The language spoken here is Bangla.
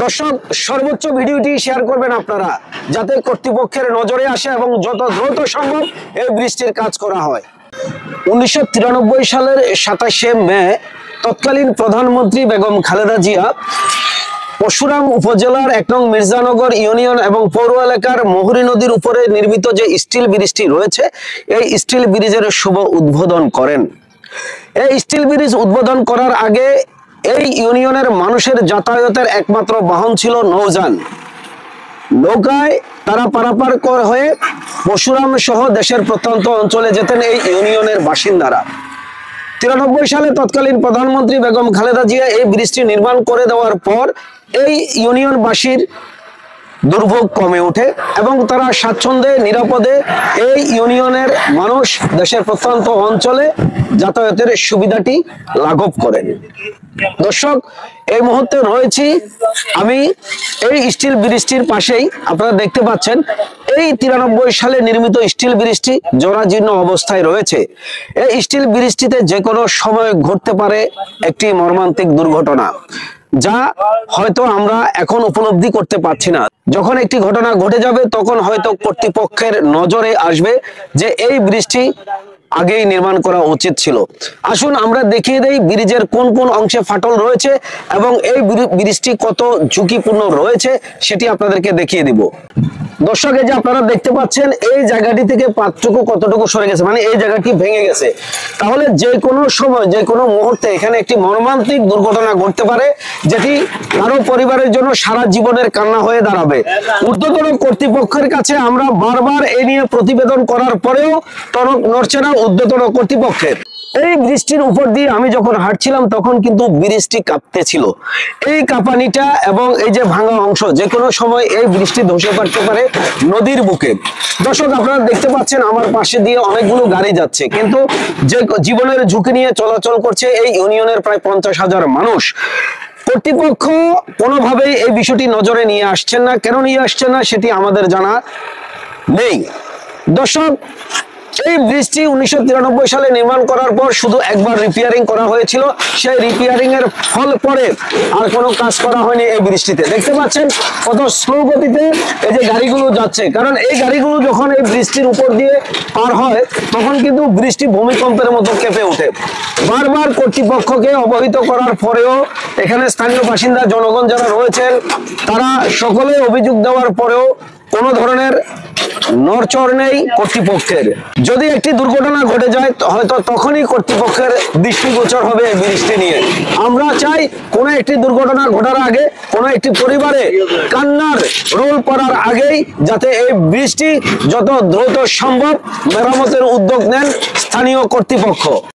দর্শক সর্বোচ্চ ভিডিওটি শেয়ার করবেন আপনারা, যাতে কর্তৃপক্ষের নজরে আসে এবং যত দ্রুত সম্ভব এই বৃষ্টির কাজ করা হয়। 1993 সালের 27শে মে তৎকালীন প্রধানমন্ত্রী বেগম খালেদা জিয়া পরশুরাম উপজেলার 1 নং মির্জানগর ইউনিয়ন এবং পৌর এলাকার মহুরী নদীর উপরে নির্মিত যে স্টিল ব্রিজটি রয়েছে, এই স্টিল ব্রিজের শুভ উদ্বোধন করেন। এই স্টিল ব্রিজ উদ্বোধন করার আগে এই ইউনিয়নের মানুষের যাতায়াতের একমাত্র বাহন ছিল নৌযান। নৌকায় তারা পারাপার হয়ে পরশুরাম সহ দেশের প্রত্যন্ত অঞ্চলে যেতেন এই ইউনিয়নের বাসিন্দারা। 93 সালে তৎকালীন প্রধানমন্ত্রী বেগম খালেদা জিয়া এই ব্রিজটি নির্মাণ করে দেওয়ার পর এই ইউনিয়নবাসীর দুর্ভোগ কমে ওঠে এবং তারা স্বাচ্ছন্দ্যে নিরাপদে এই ইউনিয়নের মানুষ দেশের প্রত্যন্ত অঞ্চলে যাতায়াতের সুবিধাটি লাঘব করেন। দর্শক, এই মুহূর্তে রয়েছি আমি এই স্টিল ব্রিজটির পাশেই। আপনারা দেখতে পাচ্ছেন এই 93 সালে নির্মিত স্টিল ব্রিজটি জরাজীর্ণ অবস্থায় রয়েছে। এই স্টিল ব্রিজটিতে যে কোনো সময় ঘটতে পারে একটি মর্মান্তিক দুর্ঘটনা, যা হয়তো আমরা এখন উপলব্ধি করতে পারছি না। যখন একটি ঘটনা ঘটে যাবে তখন হয়তো কর্তৃপক্ষের নজরে আসবে যে এই ব্রিজটি আগেই নির্মাণ করা উচিত ছিল। আসুন আমরা দেখিয়ে দেই ব্রিজের কোন কোন অংশে ফাটল রয়েছে এবং এই ব্রিজটি কত ঝুঁকিপূর্ণ রয়েছে সেটি আপনাদেরকে দেখিয়ে দিব। দর্শক, এই যে আপনারা দেখতে পাচ্ছেন এই জায়গাটি থেকে পাতটুকু কতটুকু সরে গেছে, মানে এই জায়গাটি ভেঙে গেছে। তাহলে যে কোনো সময় যে কোনো মুহূর্তে এখানে একটি মর্মান্তিক দুর্ঘটনা ঘটতে পারে, যেটি কারো পরিবারের জন্য সারা জীবনের কান্না হয়ে দাঁড়াবে। ঊর্ধ্বতন কর্তৃপক্ষের কাছে আমরা বারবার এ নিয়ে প্রতিবেদন করার পরেও টনক নড়ছে না ঊর্ধ্বতন কর্তৃপক্ষের। এই ব্রিজটির উপর দিয়ে আমি যখন হাঁটছিলাম তখন কিন্তু ব্রিজটি কাঁপতেছিল। এই কাঁপানিটা এবং এই যে ভাঙা অংশ, যে কোনো সময় এই ব্রিজটি ধসে পড়তে পারে নদীর বুকে। দর্শক, আপনারা দেখতে পাচ্ছেন আমার পাশে দিয়ে অনেকগুলো গাড়ি যাচ্ছে, কিন্তু যে জীবনের ঝুঁকি নিয়ে চলাচল করছে এই ইউনিয়নের প্রায় 50,000 মানুষ। কর্তৃপক্ষ কোনোভাবেই এই বিষয়টি নজরে নিয়ে আসছেন না। কেন নিয়ে আসছেন না সেটি আমাদের জানা নেই। দর্শক, এই ব্রিজটি 1993 সালে নির্মাণ করার পর শুধু একবার রিপেয়ারিং করা হয়েছিল। সেই রিপেয়ারিং এর ফল পরে আর কোনো কাজ করা হয়নি এই ব্রিজটিতে। দেখতে পাচ্ছেন কত স্লো গতিতে এই যে গাড়িগুলো যাচ্ছে, কারণ এই গাড়িগুলো যখন এই ব্রিজটির উপর দিয়ে পার হয় তখন কিন্তু ব্রিজটি ভূমিকম্পের মতো কেঁপে ওঠে। বারবার কর্তৃপক্ষকে অবহিত করার পরেও এখানে স্থানীয় বাসিন্দা জনগণ যারা রয়েছেন তারা সকলে অভিযোগ দেওয়ার পরেও কোনো ধরনের নড়চড় নেই কর্তৃপক্ষের। যদি একটি দুর্ঘটনা ঘটে যায় হয়তো তখনই কর্তৃপক্ষের দৃষ্টিগোচর হবে এই ব্রিজটি নিয়ে। আমরা চাই কোনো একটি দুর্ঘটনা ঘটার আগে, কোনো একটি পরিবারে কান্নার রোল পড়ার আগেই যাতে এই ব্রিজটি যত দ্রুত সম্ভব মেরামতের উদ্যোগ নেন স্থানীয় কর্তৃপক্ষ।